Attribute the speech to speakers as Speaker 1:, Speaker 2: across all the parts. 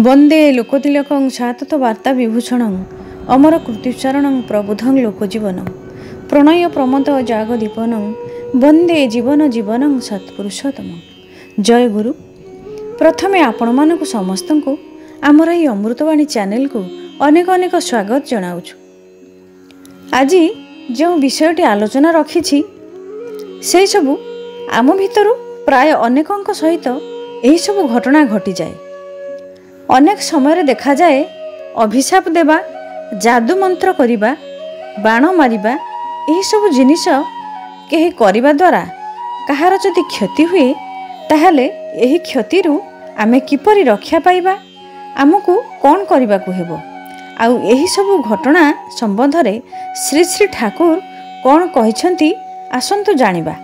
Speaker 1: वंदे लोकतिलकं शातत वार्ता विभूषणं अमर कृतिचरणं प्रबुधं लोकजीवन प्रणय प्रमद जागदीपनं वंदे जीवन जीवनं सत्पुरुषोत्तम। जय गुरु। प्रथमे आपण मानक समस्त को आमर ये अमृतवाणी चैनल को अनेक अनेक स्वागत जनाऊँ। आज जो विषयटी आलोचना रखी से सबू आम भितर प्राय अनेकों सहित यही सब घटना घटी जाए। अनेक समय देखा जाए अभिशाप देवा, जादू मंत्र करिबा, बाण मारिबा यही सब जिनिस केही करिबा द्वारा कहार जदि क्षति हुए ताहले एही क्षतिरु आमे किपरि रक्षा पाइबा, आमको कौन करने को हेबो। आउ एही सब घटना संबंध रे श्री श्री ठाकुर कौन कहिसंती आसंतु जानिबा।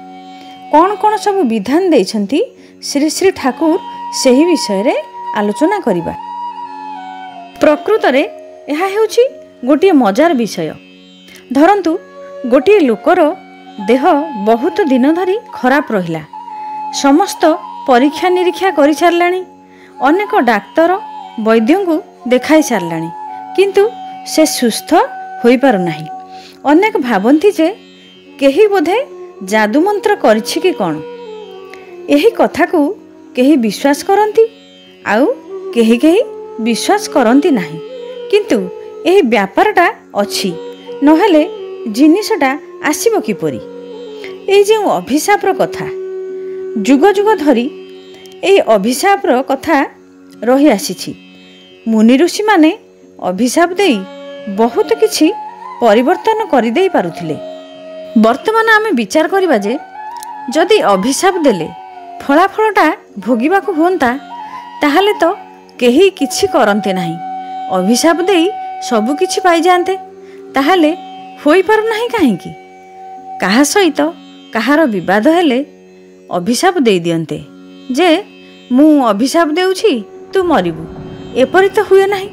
Speaker 1: कौन कौन सब विधान देइछंती श्री श्री ठाकुर सेही विषय रे आलोचना करिबा। प्रकृत रे एहा हेउची गोटे मजार विषय। धरंतु गोटे लोकर देह बहुत दिन धरी खराब रहिला, समस्त परीक्षा निरीक्षा करि सारलाणी, अनेक डाक्तर वैद्य को देखाई सारलाणी, किंतु से सुस्थ होई पारु नाही। अनेक भावंती जे केही बोधे जादू मंत्र करिछि कि कोन। एही कथा को केही विश्वास करंती आउ केही केही विश्वास करंती नाही, किंतु एही व्यापारटा अछि, नहेले जिनिसटा आसीबो किपरि। ए जे अभिशापर कथा जुग जुग धरी ए अभिशापर कथा रही आसीछि। मुनि ऋषि माने अभिशाप देई बहुत किछि परिवर्तन करि देई पारुथिले। वर्तमान आमे विचार करिबा जे जदि अभिशाप देले फलाफलटा भोगिबाकू होंता ताहले तो केही किछि करंते नाही। अभिशाप देई सबु किछि पाई जानते ताहले होई पारु नाही काहेकि। काहा सहित काहार विवाद हेले अभिशाप देई दियंते जे मु अभिशाप देउछि तू मरिबु, एपरि तो हुए नाही।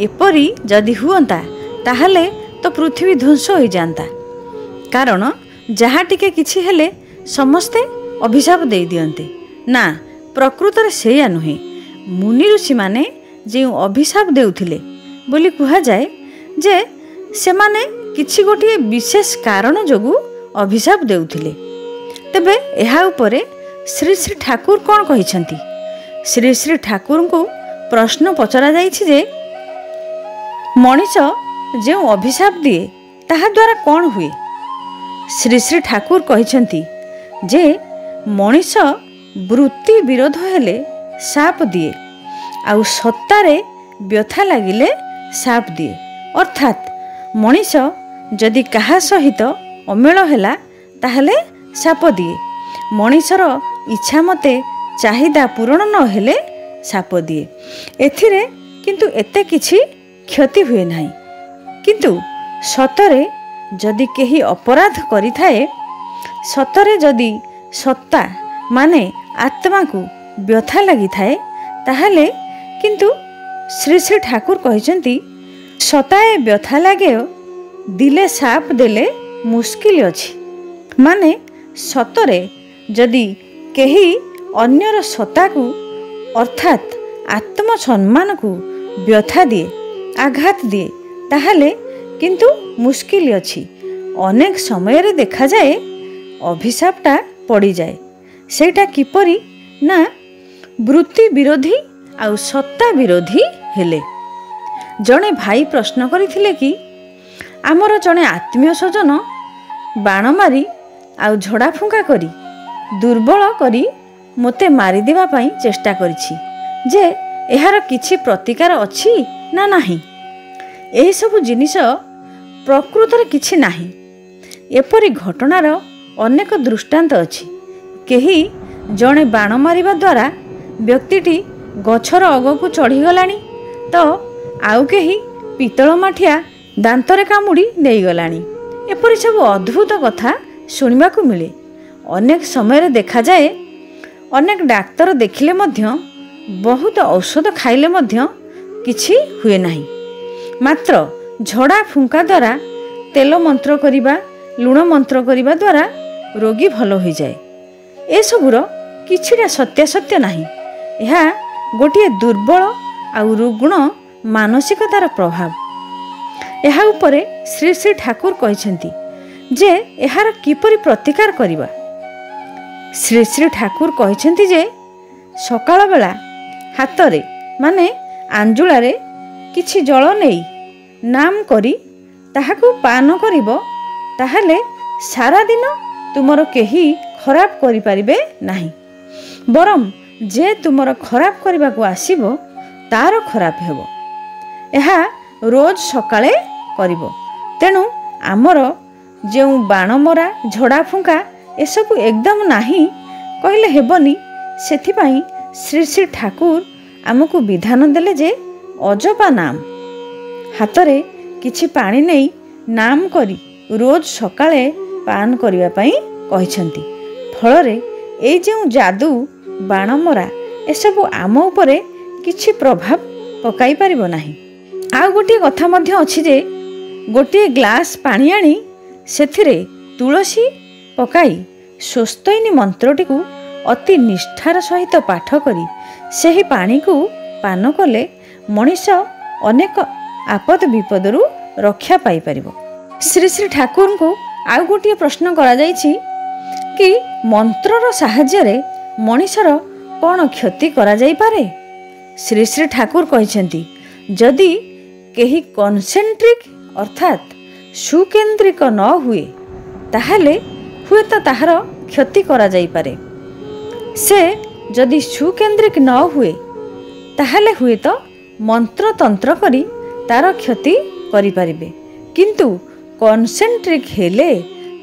Speaker 1: एपरि जदि हुअंता ताहले तो पृथ्वी ध्वंस होई जानता, कारण जहा टिके किछि हेले समस्ते अभिशाप देई दियंते ना। प्रकृत रे सेया नुहे। मुनि ऋषि माने जे अभिशाप देउथिले बोली कुहा जाए जे से माने किछि गोटे विशेष कारण जोगु अभिशाप देउथिले। तबे एहा उपरे श्री श्री ठाकुर कौन कहिसंती। श्री श्री ठाकुर को प्रश्न पचरा जाइछि जे मनीष जे अभिशाप दिए ताहा द्वारा कौन हुए। श्री श्री ठाकुर कहिसंती जे मनीष वृत्ति विरोध हेले साप दिए, आउ सत्तारे व्यथा लागिले साप दिए। अर्थात मनीष जदि कहा सहित अमेल हैला ताहले साप दिए। मनीषर इच्छा मते चाहिदा पूरण न हेले साप दिए। एथिरे किंतु एते किछि क्षति हुए नाही, किंतु सतरे जदि केही अपराध करि थाए, सतरे जदि सत्ता माने आत्मा को व्यथा लगी थाए ताहले किंतु श्री श्री ठाकुर कहिसंती सताए व्यथा लागे दिले साप देले मुश्किल अछि। माने सतरे जदि केही अन्यर सत्ता को अर्थात आत्म सम्मान को व्यथा दिए, आघात दिए ताहले किंतु मुश्किल अछि। अनेक समय रे देखा जाए अभिशापटा पड़ी जाए। सेटा किपरि ना वृत्ति विरोधी आउ सत्ता विरोधी हेले। जड़े भाई प्रश्न करथिले कि आमर जड़े आत्मीय स्वजन बाण मारी आउ झड़ा फुंका करी दुर्बल करी मोते मारी देवा पाई चेष्टा करिछि, जे एहार किछि प्रतिकार अछि ना नाही। एही सब जिनिस प्रकृत रे किछि नाही। एपरि घटनार अनेक दृष्टांत अछि। केही जड़े बाण मारिबा द्वारा व्यक्तिटी गछर अगकू चढ़ी गलानी, तो आउ केही पितल माठिया दांतरे कामुड़ी नहीं गलानी। एपरि सब अद्भुत कथा सुनिबा को मिले। अनेक समय रे देखा जाए अनेक डाक्तर देखिले मध्य बहुत औषध खाइले मध्य किछि हुए नाही। मात्र झड़ा फुंका द्वारा तेल मंत्र करिबा, लुण मंत्र करिबा द्वारा रोगी भल हो जाए। ए सबुर किछिटा सत्यासत्य नाही। यह गोटे दुर्बल आउ रुग्ण मानसिकतार प्रभाव यह उपरे श्री श्री ठाकुर कहते जे यार किपरि प्रतिकार करिबा। श्री श्री ठाकुर कहते जे सकाळ बेला हाथ रे माने आंजुलारे किछि जल नहीं नाम करी ताहाकू पान करिबो ताहले सारा दिन तुमर केही खराब करि परिबे नाही, बरम जे तुमर खराब करबा को आसीबो तार खराब हेबो। एहा रोज सकाळे करिबो। तेणु आमर जे बाणमरा झड़ा फुंका एसबू एकदम नाही कहले हेबनी। सेथिपाई श्री श्री ठाकुर आमको विधान देले जे अजपा नाम हातरे किछि पानी नहीं नाम करी रोज सकाळे पान करिबा पई कहिसंती। फलरे ए जे जादू बाणमरा एसबू आम उपरे किछि प्रभाव पकाई परिबो नाही। आ गोटे कथा मध्य अछि जे गोटे ग्लास पानी आनी सेथिरे तुलसी पकाई स्वस्तैनी मंत्रटी को अति निष्ठार सहित पाठ करी सेही पानी को पान कले मनीष अनेक आपद विपदरू रक्षा पाई परिबो। श्री श्री ठाकुर को आउ गोटे प्रश्न करा जायछि कि मंत्रर साहाय्य रे मनीषर कौन क्षति करा जाई पारे। श्री श्री ठाकुर कहते जदि केही कॉन्सेंट्रिक अर्थात सुकेंद्रिक न हुए ताहले हुए तो ताहार क्षति करा जाई पारे। से जदि सुकेंद्रिक न हुए ताहले हुए तो मंत्र तंत्र करी तार क्षति करि परिबे, किंतु कॉन्सेंट्रिक हेले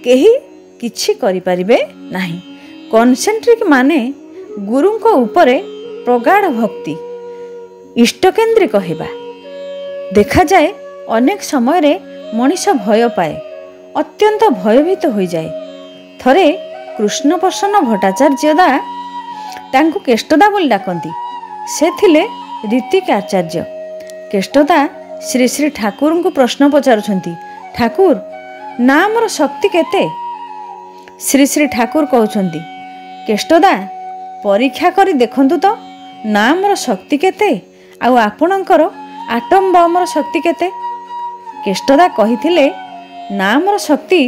Speaker 1: केही किछि करि परिबे नाही। कॉन्सेंट्रिक माने गुरुंको उपरे प्रगाढ़ भक्ति इष्टकेंद्रिक हेबा। देखा जाए अनेक समय रे मनीष भय पाए, अत्यंत भयभीत हो जाए। थरे कृष्ण प्रसन्न भट्टाचार्य दा तांको केष्टदा बोली डाकती। से थिले ऋतिक आचार्य। केष्टदा श्री श्री ठाकुर को प्रश्न पचारुछंती, ठाकुर नामर शक्ति केते? श्री श्री ठाकुर कहउछंती, केष्टदा परीक्षा करी देखंतु तो नामर शक्ति केते आउ आपणकर आटम बमर शक्ति केते? केष्टदा कहिथिले नामर शक्ति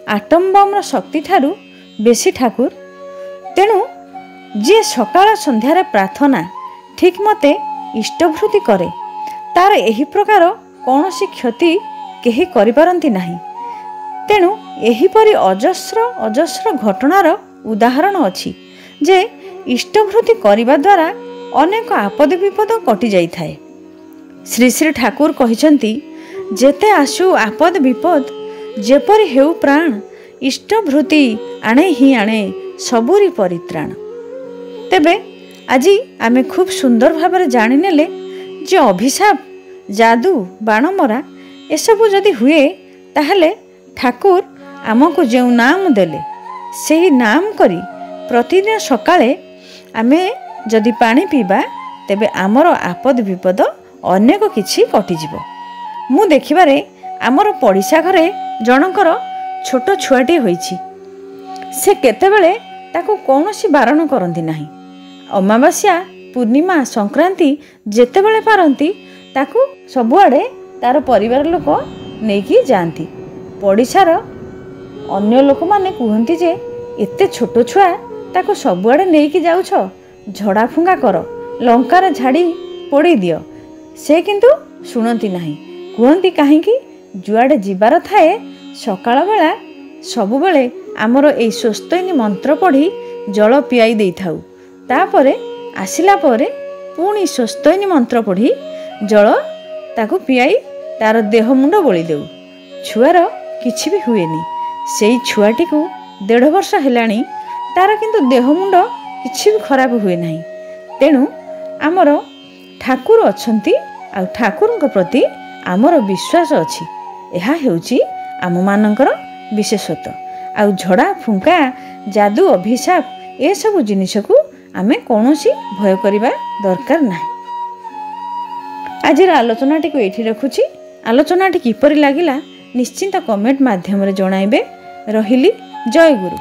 Speaker 1: आटम बमर शक्ति ठारू बेसी ठाकुर। तेणु जे सकाळ संध्यारे प्रार्थना ठीक मते इष्टभृति करे तार एही प्रकार कौनसी क्षति केही करि पारंती नाही। तेणु एहीपरि अजस्र अजस्र घटनार उदाहरण अछि जे इष्टभृति करिबा द्वारा अनेक आपद विपद कटि जाई थाए। श्री श्री ठाकुर कहिसंती, जेते आसु आपद विपद जेपरि हेउ प्राण इष्टभृति आणे ही आणे सबुरी परित्राण। तेबे आजी आमे खूब सुंदर भाବରେ जानिनेले जे अभिशाप जादू बाणमरा एसबू जदि हुए ताहले ठाकुर आमको जो नाम देले सेही नाम करी प्रतिदिन सकाळे आमे जदि पानी पीबा तेबे आमर आपद विपद अनेक किछि कटिजिवो। मु देखिबारे आमर पड़िशा घरे जनकर छोट छुआटी होईछि। से केतेबेले ताको कौनसी बारण करंती नाही। अमावास्या पूर्णिमा संक्रांति जेतेबेले पारंती ताकू सबुआडे तार परिवार लोक नेकी जाती। पड़िशार अन्य लोक माने कहती जे एते छोट छुआ ताको सबुआडे नेकी जाउछ, झड़ा फुंगा कर, लंकार झाड़ी पोड़ी दियो। से किंतु शुणती नाही। कहती कहीं जुआडे जीवार थाए सकाळ बेला सबुबेले आमर ए स्वस्तैनी मंत्र पढ़ी जल पियाई दे थाउ। तापरे आसिला परे पुणी स्वस्तैनी मंत्र पढ़ी जल ताकू पियाई तार देह मुंड बोली देउ। छुआर किछि भी हुएनी। सेई छुआटी को 1.5 वर्ष हेलाणी तार किंतु देह मुंड किछि भी खराब हुए नाही। तेणु आमर ठाकुर अछंती आ ठाकुरଙ୍କ प्रति आमर विश्वास अछि। एहा हेउची आम मानकर विशेषत्व। आ झड़ा फुंका जादू अभिशाप ए सब जिनिस को आमे कौनसी भय करिबा दरकार नाही। आज आलोचनाटी को एठी रखुची। आलोचनाटी किपरि लागिला निश्चिंत कमेंट माध्यम रे जणाइबे। रहिली। जय गुरु।